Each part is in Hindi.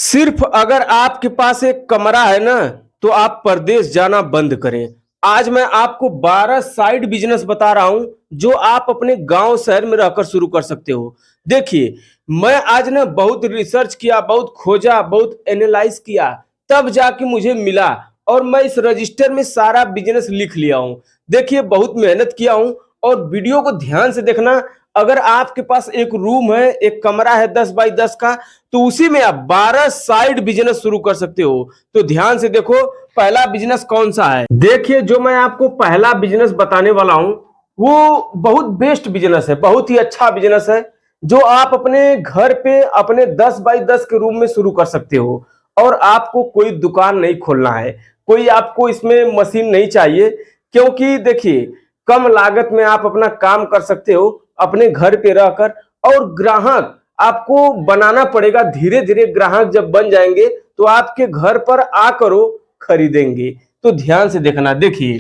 सिर्फ अगर आपके पास एक कमरा है ना, तो आप परदेश जाना बंद करें। आज मैं आपको 12 साइड बिजनेस बता रहा हूं, जो आप अपने गांव शहर में रहकर शुरू कर सकते हो। देखिए, मैं आज ना बहुत रिसर्च किया, बहुत खोजा, बहुत एनालाइज किया, तब जाके मुझे मिला और मैं इस रजिस्टर में सारा बिजनेस लिख लिया हूं। देखिए, बहुत मेहनत किया हूं और वीडियो को ध्यान से देखना। अगर आपके पास एक रूम है, एक कमरा है 10 बाई 10 का, तो उसी में आप 12 साइड बिजनेस शुरू कर सकते हो। तो ध्यान से देखो, पहला बिजनेस कौन सा है। देखिए, जो मैं आपको पहला बिजनेस बताने वाला हूं, वो बहुत बेस्ट बिजनेस है, बहुत ही अच्छा बिजनेस है, जो आप अपने घर पे अपने 10 बाई 10 के रूम में शुरू कर सकते हो। और आपको कोई दुकान नहीं खोलना है, कोई आपको इसमें मशीन नहीं चाहिए, क्योंकि देखिए, कम लागत में आप अपना काम कर सकते हो अपने घर पे रहकर। और ग्राहक आपको बनाना पड़ेगा, धीरे धीरे ग्राहक जब बन जाएंगे तो आपके घर पर आकर वो खरीदेंगे। तो ध्यान से देखना। देखिए,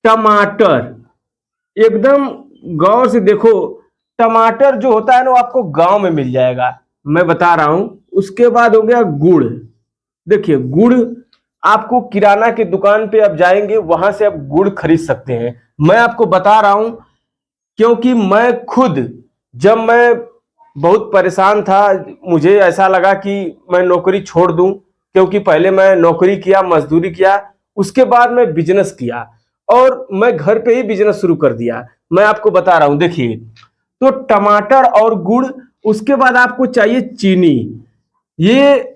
टमाटर, एकदम गौर से देखो। टमाटर जो होता है ना, वो आपको गांव में मिल जाएगा, मैं बता रहा हूं। उसके बाद हो गया गुड़। देखिए, गुड़ आपको किराना की दुकान पे आप जाएंगे, वहां से आप गुड़ खरीद सकते हैं। मैं आपको बता रहा हूं, क्योंकि मैं खुद, जब मैं बहुत परेशान था, मुझे ऐसा लगा कि मैं नौकरी छोड़ दूं, क्योंकि पहले मैं नौकरी किया, मजदूरी किया, उसके बाद मैं बिजनेस किया और मैं घर पे ही बिजनेस शुरू कर दिया। मैं आपको बता रहा हूं। देखिए, तो टमाटर और गुड़, उसके बाद आपको चाहिए चीनी। ये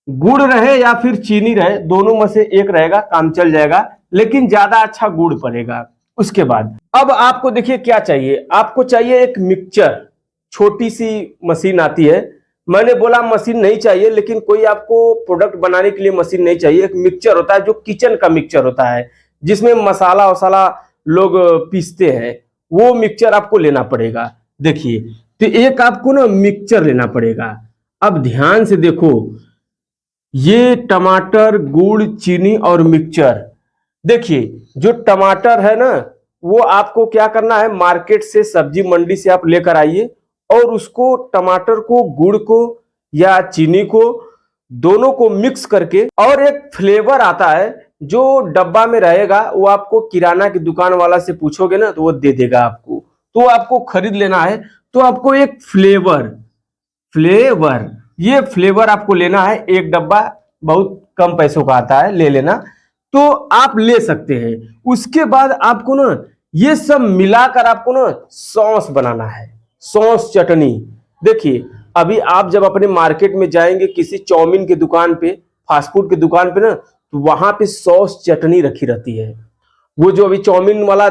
गुड़ रहे या फिर चीनी रहे, दोनों में से एक रहेगा, काम चल जाएगा, लेकिन ज्यादा अच्छा गुड़ पड़ेगा। उसके बाद अब आपको देखिए क्या चाहिए। आपको चाहिए एक मिक्सचर, छोटी सी मशीन आती है। मैंने बोला मशीन नहीं चाहिए, लेकिन कोई आपको प्रोडक्ट बनाने के लिए मशीन नहीं चाहिए। एक मिक्सचर होता है, जो किचन का मिक्सचर होता है, जिसमें मसाला वसाला लोग पीसते हैं, वो मिक्सचर आपको लेना पड़ेगा। देखिए, तो एक आपको ना मिक्सचर लेना पड़ेगा। अब ध्यान से देखो, ये टमाटर, गुड़, चीनी और मिक्सचर। देखिए, जो टमाटर है ना, वो आपको क्या करना है, मार्केट से, सब्जी मंडी से आप लेकर आइए और उसको, टमाटर को, गुड़ को या चीनी को, दोनों को मिक्स करके, और एक फ्लेवर आता है जो डब्बा में रहेगा, वो आपको किराना की दुकान वाला से पूछोगे ना, तो वो दे देगा आपको। तो आपको खरीद लेना है। तो आपको एक फ्लेवर फ्लेवर ये फ्लेवर आपको लेना है, एक डब्बा, बहुत कम पैसों का आता है, ले लेना। तो आप ले सकते हैं। उसके बाद आपको ना ये सब मिलाकर आपको ना सॉस बनाना है, सॉस चटनी। देखिए, अभी आप जब अपने मार्केट में जाएंगे किसी चाउमीन की दुकान पे, फास्ट फूड की दुकान पे ना, तो वहां पे सॉस चटनी रखी रहती है। वो जो अभी चाउमीन वाला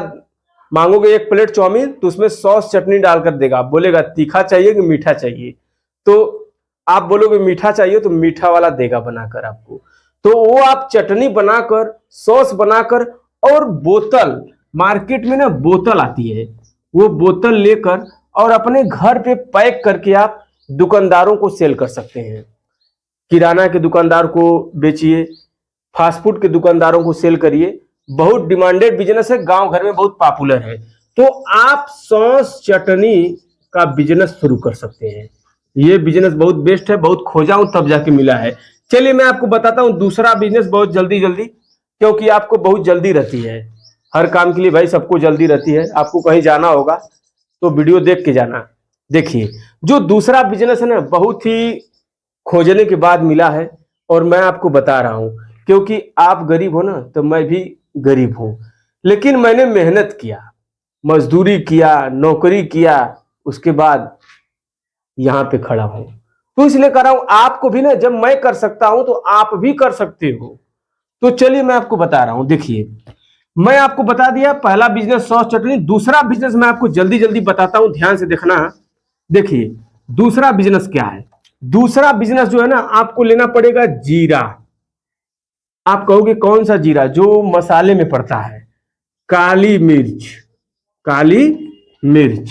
मांगोगे, एक प्लेट चाउमीन, तो उसमें सॉस चटनी डालकर देगा। आप बोलेगा तीखा चाहिए कि मीठा चाहिए, तो आप बोलोगे मीठा चाहिए, तो मीठा वाला देगा बनाकर आपको। तो वो आप चटनी बनाकर, सॉस बनाकर, और बोतल, मार्केट में ना बोतल आती है, वो बोतल लेकर और अपने घर पे पैक करके आप दुकानदारों को सेल कर सकते हैं। किराना के दुकानदार को बेचिए, फास्ट फूड के दुकानदारों को सेल करिए। बहुत डिमांडेड बिजनेस है, गांव घर में बहुत पॉपुलर है। तो आप सॉस चटनी का बिजनेस शुरू कर सकते हैं। ये बिजनेस बहुत बेस्ट है, बहुत खोजा हूं तब जाके मिला है। चलिए, मैं आपको बताता हूं दूसरा बिजनेस, बहुत जल्दी जल्दी, क्योंकि आपको बहुत जल्दी रहती है। हर काम के लिए भाई सबको जल्दी रहती है। आपको कहीं जाना होगा तो वीडियो देख के जाना। देखिए, जो दूसरा बिजनेस है ना, बहुत ही खोजने के बाद मिला है, और मैं आपको बता रहा हूं, क्योंकि आप गरीब हो ना, तो मैं भी गरीब हूं, लेकिन मैंने मेहनत किया, मजदूरी किया, नौकरी किया, उसके बाद यहां पे खड़ा हूं। तो इसलिए कर रहा हूं, आपको भी ना, जब मैं कर सकता हूं तो आप भी कर सकते हो। तो चलिए, मैं आपको बता रहा हूं। देखिए, मैं आपको बता दिया पहला बिजनेस सॉस चटनी। दूसरा बिजनेस मैं आपको जल्दी जल्दी बताता हूं, ध्यान से देखना। देखिए, दूसरा बिजनेस क्या है। दूसरा बिजनेस जो है ना, आपको लेना पड़ेगा जीरा। आप कहोगे कौन सा जीरा, जो मसाले में पड़ता है, काली मिर्च। काली मिर्च,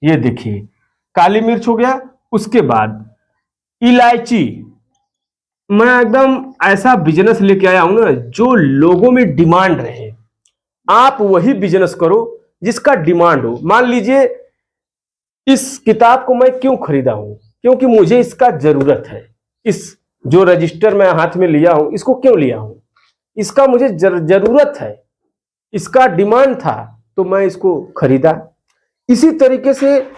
ये देखिए, काली मिर्च हो गया। उसके बाद इलायची। मैं एकदम ऐसा बिजनेस लेके आया हूं ना, जो लोगों में डिमांड रहे। आप वही बिजनेस करो जिसका डिमांड हो। मान लीजिए, इस किताब को मैं क्यों खरीदा हूं, क्योंकि मुझे इसका जरूरत है। इस जो रजिस्टर मैं हाथ में लिया हूं, इसको क्यों लिया हूं? इसका मुझे जरूरत है, इसका डिमांड था, तो मैं इसको खरीदा। इसी तरीके से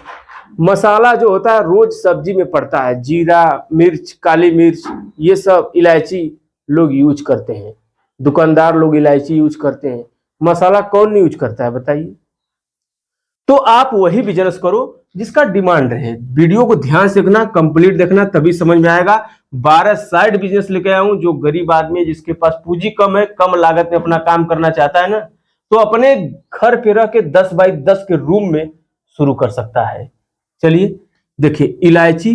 मसाला जो होता है रोज सब्जी में पड़ता है, जीरा, मिर्च, काली मिर्च, ये सब, इलायची लोग यूज करते हैं, दुकानदार लोग इलायची यूज करते हैं, मसाला कौन नहीं यूज करता है बताइए? तो आप वही बिजनेस करो जिसका डिमांड रहे। वीडियो को ध्यान से देखना, कंप्लीट देखना, तभी समझ में आएगा। 12 साइड बिजनेस लेके आया हूं। जो गरीब आदमी है, जिसके पास पूंजी कम है, कम लागत में अपना काम करना चाहता है ना, तो अपने घर पे रह के 10 बाई 10 के रूम में शुरू कर सकता है। चलिए देखिए, इलायची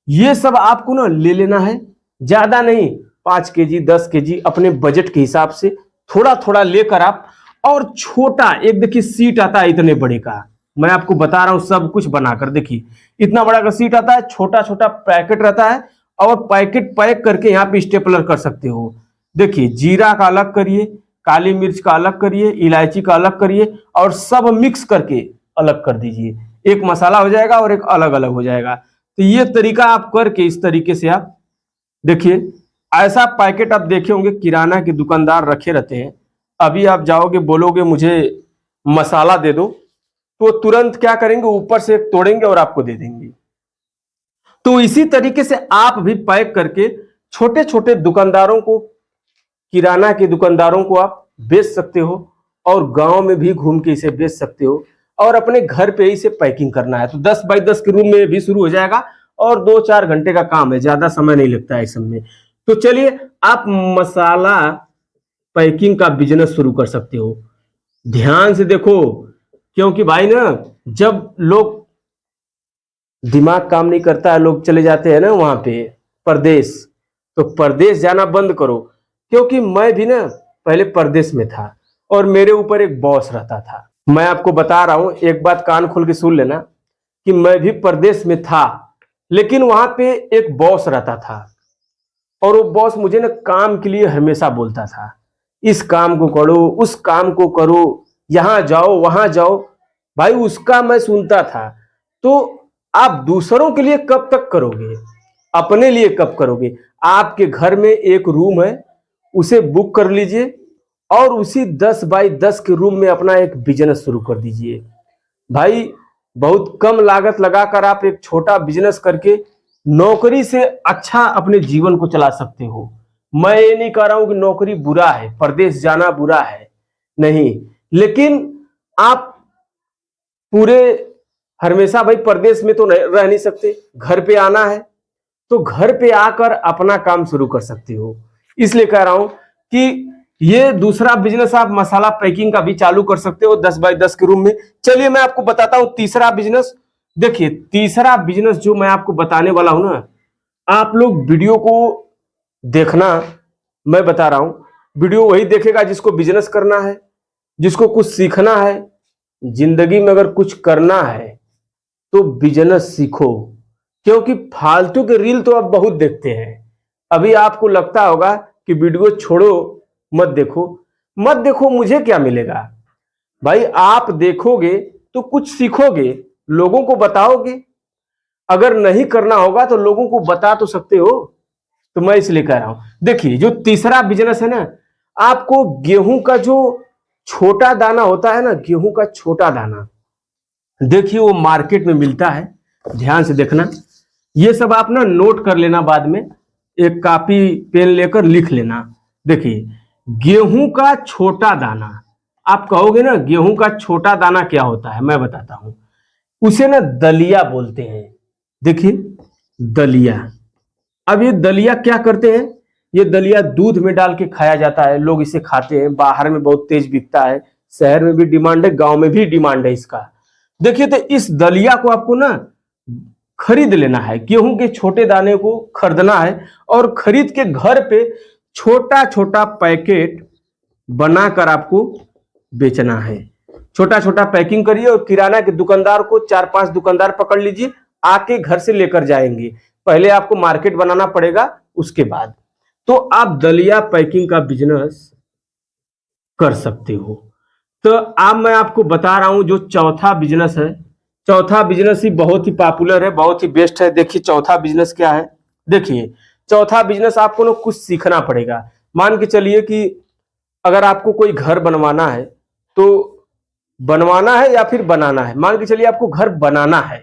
ये सब आपको ना ले लेना है, ज्यादा नहीं, 5 केजी 10 केजी अपने बजट के हिसाब से थोड़ा थोड़ा लेकर आप, और छोटा एक देखिए सीट आता है इतने बड़े का, मैं आपको बता रहा हूं सब कुछ बनाकर। देखिए इतना बड़ा का सीट आता है, छोटा छोटा पैकेट रहता है, और पैकेट पैक करके यहाँ पे स्टेपलर कर सकते हो। देखिए जीरा का अलग करिए, काली मिर्च का अलग करिए, इलायची का अलग करिए, और सब मिक्स करके अलग कर दीजिए। एक मसाला हो जाएगा और एक अलग अलग हो जाएगा। तो ये तरीका आप करके, इस तरीके से आप देखिए, ऐसा पैकेट आप देखे होंगे किराना के दुकानदार रखे रहते हैं। अभी आप जाओगे बोलोगे मुझे मसाला दे दो, तो तुरंत क्या करेंगे, ऊपर से तोड़ेंगे और आपको दे देंगे। तो इसी तरीके से आप भी पैक करके छोटे छोटे दुकानदारों को, किराना के दुकानदारों को आप बेच सकते हो, और गांव में भी घूम के इसे बेच सकते हो, और अपने घर पे ही इसे पैकिंग करना है तो 10 बाई 10 के रूम में भी शुरू हो जाएगा, और 2-4 घंटे का काम है, ज्यादा समय नहीं लगता है इस सब में। तो चलिए, आप मसाला पैकिंग का बिजनेस शुरू कर सकते हो। ध्यान से देखो, क्योंकि भाई ना, जब लोग दिमाग काम नहीं करता है, लोग चले जाते हैं ना वहां पे परदेश, तो परदेश जाना बंद करो। क्योंकि मैं भी ना पहले परदेश में था, और मेरे ऊपर एक बॉस रहता था। मैं आपको बता रहा हूं, एक बात कान खोल के सुन लेना, कि मैं भी परदेश में था, लेकिन वहां पे एक बॉस रहता था, और वो बॉस मुझे ना काम के लिए हमेशा बोलता था, इस काम को करो, उस काम को करो, यहां जाओ वहां जाओ। भाई उसका मैं सुनता था। तो आप दूसरों के लिए कब तक करोगे, अपने लिए कब करोगे? आपके घर में एक रूम है, उसे बुक कर लीजिए, और उसी 10 बाई 10 के रूम में अपना एक बिजनेस शुरू कर दीजिए। भाई बहुत कम लागत लगाकर आप एक छोटा बिजनेस करके नौकरी से अच्छा अपने जीवन को चला सकते हो। मैं ये नहीं कह रहा हूं कि नौकरी बुरा है, परदेश जाना बुरा है, नहीं, लेकिन आप पूरे हमेशा भाई परदेश में तो रह नहीं सकते, घर पे आना है, तो घर पे आकर अपना काम शुरू कर सकते हो। इसलिए कह रहा हूं कि ये दूसरा बिजनेस आप मसाला पैकिंग का भी चालू कर सकते हो 10 बाई 10 के रूम में। चलिए मैं आपको बताता हूं तीसरा बिजनेस। देखिए तीसरा बिजनेस जो मैं आपको बताने वाला हूं ना, आप लोग वीडियो को देखना, मैं बता रहा हूं, वीडियो वही देखेगा जिसको बिजनेस करना है, जिसको कुछ सीखना है, जिंदगी में अगर कुछ करना है तो बिजनेस सीखो। क्योंकि फालतू के रील तो आप बहुत देखते हैं। अभी आपको लगता होगा कि वीडियो छोड़ो, मत देखो, मत देखो, मुझे क्या मिलेगा? भाई आप देखोगे तो कुछ सीखोगे, लोगों को बताओगे। अगर नहीं करना होगा तो लोगों को बता तो सकते हो। तो मैं इसलिए कह रहा हूं, देखिए जो तीसरा बिजनेस है ना, आपको गेहूं का जो छोटा दाना होता है ना, गेहूं का छोटा दाना, देखिए वो मार्केट में मिलता है, ध्यान से देखना। ये सब आप ना नोट कर लेना, बाद में एक कॉपी पेन लेकर लिख लेना। देखिए गेहूं का छोटा दाना, आप कहोगे ना गेहूं का छोटा दाना क्या होता है, मैं बताता हूं। उसे ना दलिया बोलते हैं। देखिए दलिया, अब ये दलिया क्या करते हैं, ये दलिया दूध में डाल के खाया जाता है, लोग इसे खाते हैं, बाहर में बहुत तेज बिकता है, शहर में भी डिमांड है, गांव में भी डिमांड है इसका। देखिए तो इस दलिया को आपको ना खरीद लेना है, गेहूं के छोटे दाने को खरीदना है, और खरीद के घर पे छोटा छोटा पैकेट बनाकर आपको बेचना है। छोटा छोटा पैकिंग करिए, और किराना के दुकानदार को 4-5 दुकानदार पकड़ लीजिए, आके घर से लेकर जाएंगे। पहले आपको मार्केट बनाना पड़ेगा, उसके बाद तो आप दलिया पैकिंग का बिजनेस कर सकते हो। तो अब मैं आपको बता रहा हूं जो चौथा बिजनेस है। चौथा बिजनेस ही बहुत ही पॉपुलर है, बहुत ही बेस्ट है। देखिए चौथा बिजनेस क्या है, देखिए चौथा बिजनेस आपको ना कुछ सीखना पड़ेगा। मान के चलिए कि अगर आपको कोई घर बनवाना है, तो बनवाना है या फिर बनाना है, मान के चलिए आपको घर बनाना है,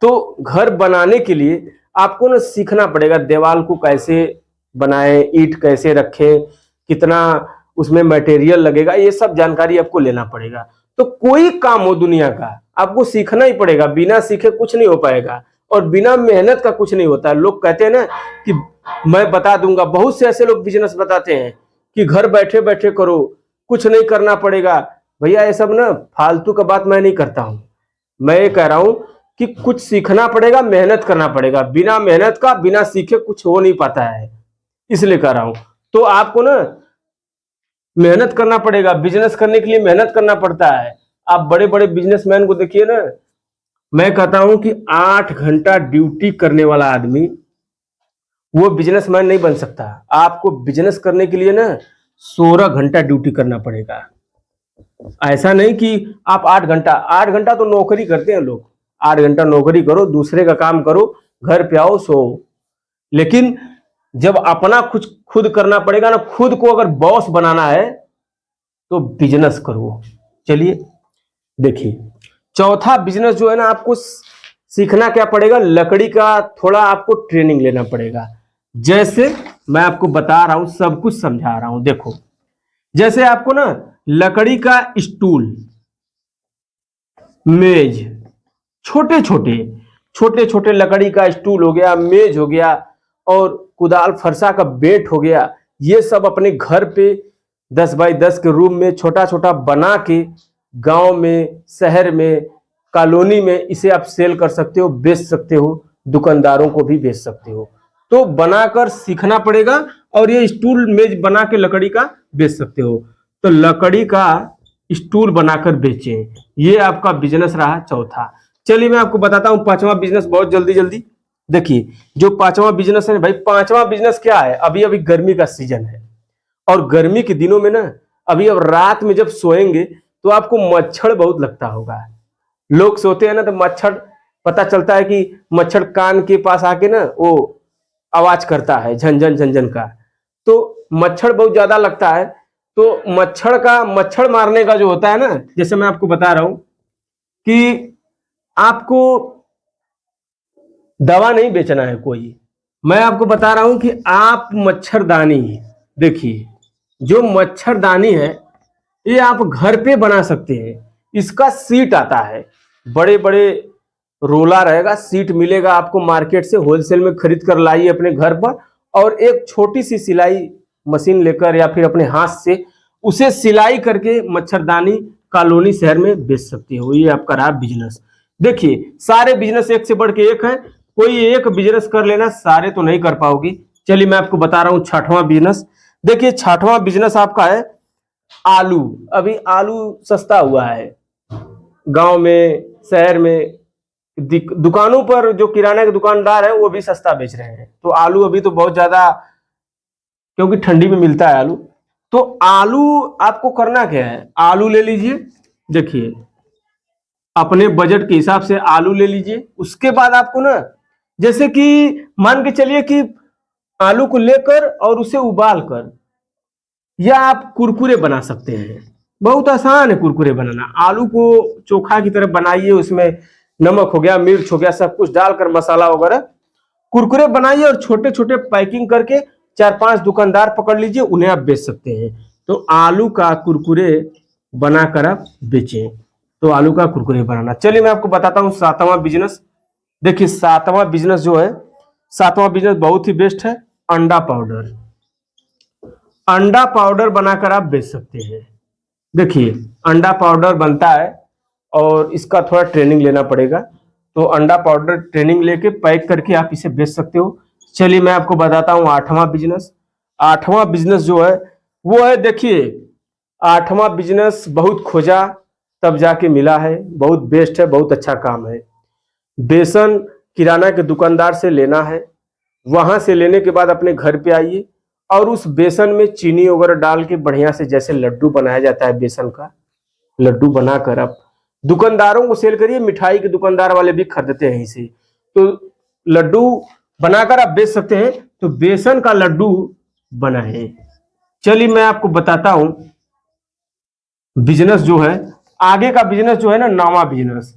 तो घर बनाने के लिए आपको ना सीखना पड़ेगा दीवार को कैसे बनाए, ईंट कैसे रखें, कितना उसमें मटेरियल लगेगा, ये सब जानकारी आपको लेना पड़ेगा। तो कोई काम हो दुनिया का आपको सीखना ही पड़ेगा, बिना सीखे कुछ नहीं हो पाएगा और बिना मेहनत का कुछ नहीं होता है। लोग कहते हैं ना कि मैं बता दूंगा, बहुत से ऐसे लोग बिजनेस बताते हैं कि घर बैठे बैठे करो, कुछ नहीं करना पड़ेगा। भैया ये सब ना फालतू का बात मैं नहीं करता हूं। मैं ये कह रहा हूं कि कुछ सीखना पड़ेगा, मेहनत करना पड़ेगा। बिना मेहनत का, बिना सीखे कुछ हो नहीं पाता है, इसलिए कह रहा हूं। तो आपको ना मेहनत करना पड़ेगा, बिजनेस करने के लिए मेहनत करना पड़ता है। आप बड़े बड़े बिजनेसमैन को देखिए ना, मैं कहता हूं कि 8 घंटा ड्यूटी करने वाला आदमी वो बिजनेसमैन नहीं बन सकता। आपको बिजनेस करने के लिए ना 16 घंटा ड्यूटी करना पड़ेगा। ऐसा नहीं कि आप 8 घंटा तो नौकरी करते हैं लोग। 8 घंटा नौकरी करो, दूसरे का काम करो, घर पे आओ, सो। लेकिन जब अपना कुछ खुद करना पड़ेगा ना, खुद को अगर बॉस बनाना है तो बिजनेस करो। चलिए देखिए, चौथा बिजनेस जो है ना, आपको सीखना क्या पड़ेगा, लकड़ी का थोड़ा आपको ट्रेनिंग लेना पड़ेगा। जैसे मैं आपको बता रहा हूं, सब कुछ समझा रहा हूं। देखो, जैसे आपको ना लकड़ी का स्टूल, मेज, छोटे छोटे छोटे छोटे लकड़ी का स्टूल हो गया, मेज हो गया, और कुदाल फरसा का बेट हो गया, ये सब अपने घर पे 10 बाई 10 के रूम में छोटा छोटा बना के गांव में, शहर में, कॉलोनी में इसे आप सेल कर सकते हो, बेच सकते हो, दुकानदारों को भी बेच सकते हो। तो बनाकर सीखना पड़ेगा और ये स्टूल मेज बना के लकड़ी का बेच सकते हो। तो लकड़ी का स्टूल बनाकर बेचें, ये आपका बिजनेस रहा चौथा। चलिए मैं आपको बताता हूं पांचवा बिजनेस, बहुत जल्दी जल्दी। देखिए, जो पांचवा बिजनेस है भाई, पांचवा बिजनेस क्या है, अभी अभी गर्मी का सीजन है और गर्मी के दिनों में ना, अभी अब रात में जब सोएंगे तो आपको मच्छर बहुत लगता होगा। लोग सोते हैं ना तो मच्छर, पता चलता है कि मच्छर कान के पास आके ना वो आवाज करता है, झंझन झंझन का। तो मच्छर बहुत ज्यादा लगता है। तो मच्छर मारने का जो होता है ना, जैसे मैं आपको बता रहा हूं कि आपको दवा नहीं बेचना है कोई, मैं आपको बता रहा हूं कि आप मच्छरदानी, देखिए जो मच्छरदानी है ये आप घर पे बना सकते हैं। इसका सीट आता है, बड़े बड़े रोला रहेगा, सीट मिलेगा आपको मार्केट से, होलसेल में खरीद कर लाइए अपने घर पर, और एक छोटी सी सिलाई मशीन लेकर या फिर अपने हाथ से उसे सिलाई करके मच्छरदानी कॉलोनी शहर में बेच सकते हो। ये आपका रहा बिजनेस। देखिए, सारे बिजनेस एक से बढ़ के एक है, कोई एक बिजनेस कर लेना, सारे तो नहीं कर पाओगे। चलिए मैं आपको बता रहा हूं छठवां बिजनेस। देखिए, छठवां बिजनेस आपका है आलू। अभी आलू सस्ता हुआ है गांव में, शहर में, दुकानों पर जो किराना के दुकानदार है वो भी सस्ता बेच रहे हैं। तो आलू अभी तो बहुत ज्यादा, क्योंकि ठंडी में मिलता है आलू। तो आलू आपको करना क्या है, आलू ले लीजिए। देखिए, अपने बजट के हिसाब से आलू ले लीजिए। उसके बाद आपको ना, जैसे कि मान के चलिए कि आलू को लेकर और उसे उबाल कर, या आप कुरकुरे बना सकते हैं। बहुत आसान है कुरकुरे बनाना। आलू को चोखा की तरह बनाइए, उसमें नमक हो गया, मिर्च हो गया, सब कुछ डालकर मसाला वगैरह कुरकुरे बनाइए और छोटे छोटे पैकिंग करके 4-5 दुकानदार पकड़ लीजिए, उन्हें आप बेच सकते हैं। तो आलू का कुरकुरे बनाकर आप बेचें। तो आलू का कुरकुरे बनाना। चलिए मैं आपको बताता हूं सातवां बिजनेस। देखिए, सातवां बिजनेस जो है, सातवां बिजनेस बहुत ही बेस्ट है, अंडा पाउडर। अंडा पाउडर बनाकर आप बेच सकते हैं। देखिए, अंडा पाउडर बनता है और इसका थोड़ा ट्रेनिंग लेना पड़ेगा। तो अंडा पाउडर ट्रेनिंग लेके पैक करके आप इसे बेच सकते हो। चलिए मैं आपको बताता हूँ आठवां बिजनेस। आठवां बिजनेस जो है वो है, देखिए, आठवां बिजनेस बहुत खोजा तब जाके मिला है, बहुत बेस्ट है, बहुत अच्छा काम है। बेसन किराना के दुकानदार से लेना है, वहां से लेने के बाद अपने घर पे आइए और उस बेसन में चीनी वगैरह डाल के बढ़िया से, जैसे लड्डू बनाया जाता है बेसन का, लड्डू बनाकर आप दुकानदारों को सेल करिए। मिठाई के दुकानदार वाले भी खरीदते हैं इसे। तो लड्डू बनाकर आप बेच सकते हैं। तो बेसन का लड्डू बनाए। चलिए मैं आपको बताता हूं बिजनेस जो है, आगे का बिजनेस जो है ना, नवा बिजनेस,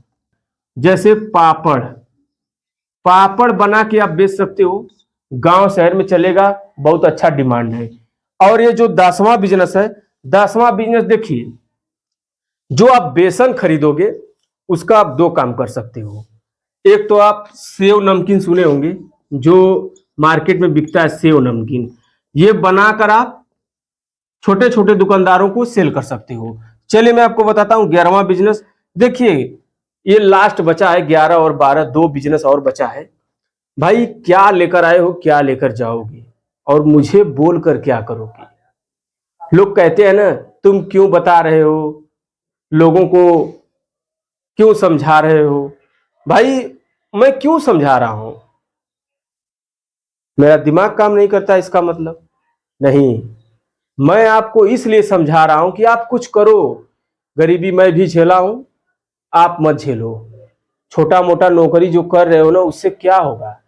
जैसे पापड़। पापड़ बना के आप बेच सकते हो, गांव शहर में चलेगा, बहुत अच्छा डिमांड है। और ये जो 10वां बिजनेस है, 10वां बिजनेस देखिए, जो आप बेसन खरीदोगे उसका आप दो काम कर सकते हो। एक तो आप सेव नमकीन सुने होंगे, जो मार्केट में बिकता है, सेव नमकीन, ये बनाकर आप छोटे छोटे दुकानदारों को सेल कर सकते हो। चलिए मैं आपको बताता हूं 11वां बिजनेस। देखिए ये लास्ट बचा है, 11 और 12, दो बिजनेस और बचा है। भाई क्या लेकर आए हो, क्या लेकर जाओगे, और मुझे बोलकर क्या करोगे? लोग कहते हैं ना, तुम क्यों बता रहे हो, लोगों को क्यों समझा रहे हो? भाई मैं क्यों समझा रहा हूं? मेरा दिमाग काम नहीं करता इसका मतलब नहीं। मैं आपको इसलिए समझा रहा हूं कि आप कुछ करो। गरीबी मैं भी झेला हूं, आप मत झेलो। छोटा मोटा नौकरी जो कर रहे हो ना, उससे क्या होगा?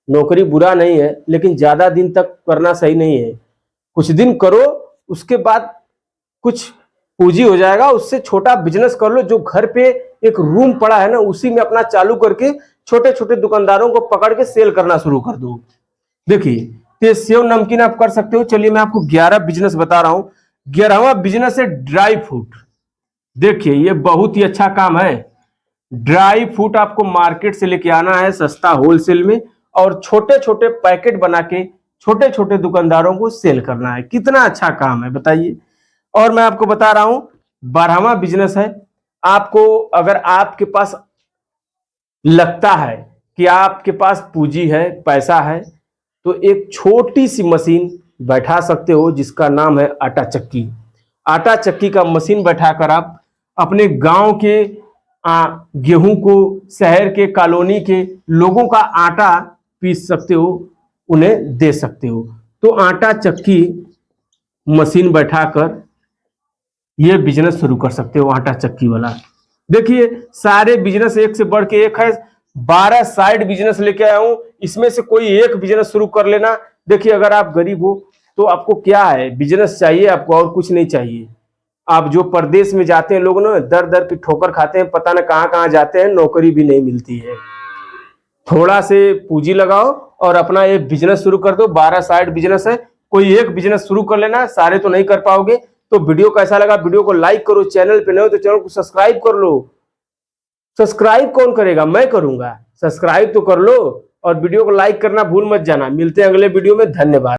नौकरी बुरा नहीं है, लेकिन ज्यादा दिन तक करना सही नहीं है। कुछ दिन करो, उसके बाद कुछ पूंजी हो जाएगा, उससे छोटा बिजनेस कर लो। जो घर पे एक रूम पड़ा है ना, उसी में अपना चालू करके छोटे छोटे दुकानदारों को पकड़ के सेल करना शुरू कर दो। देखिए ये सेव नमकीन आप कर सकते हो। चलिए मैं आपको 11 बिजनेस बता रहा हूं। 11वां बिजनेस है ड्राई फ्रूट। देखिए ये बहुत ही अच्छा काम है। ड्राई फ्रूट आपको मार्केट से लेके आना है सस्ता होलसेल में, और छोटे छोटे पैकेट बना के छोटे छोटे दुकानदारों को सेल करना है। कितना अच्छा काम है बताइए। और मैं आपको बता रहा हूं 12वां बिजनेस है। आपको अगर आपके पास लगता है कि आपके पास पूंजी है, पैसा है, तो एक छोटी सी मशीन बैठा सकते हो जिसका नाम है आटा चक्की। आटा चक्की का मशीन बैठाकर आप अपने गांव के गेहूं को, शहर के, कॉलोनी के लोगों का आटा पीस सकते हो, उन्हें दे सकते हो। तो आटा चक्की मशीन बैठाकर ये बिजनेस शुरू कर सकते हो, आटा चक्की वाला। देखिए सारे बिजनेस एक से बढ़ के एक है। 12 साइड बिजनेस लेके आया हूं, इसमें से कोई एक बिजनेस शुरू कर लेना। देखिए अगर आप गरीब हो तो आपको क्या है, बिजनेस चाहिए आपको, और कुछ नहीं चाहिए। आप जो परदेश में जाते हैं लोग ना, दर दर की ठोकर खाते हैं, पता ना कहां कहां जाते हैं, नौकरी भी नहीं मिलती है। थोड़ा से पूंजी लगाओ और अपना एक बिजनेस शुरू कर दो। 12 साइड बिजनेस है, कोई एक बिजनेस शुरू कर लेना, सारे तो नहीं कर पाओगे। तो वीडियो कैसा लगा, वीडियो को लाइक करो, चैनल पे नए हो तो चैनल को सब्सक्राइब कर लो। सब्सक्राइब कौन करेगा, मैं करूंगा। सब्सक्राइब तो कर लो, और वीडियो को लाइक करना भूल मत जाना। मिलते हैं अगले वीडियो में, धन्यवाद।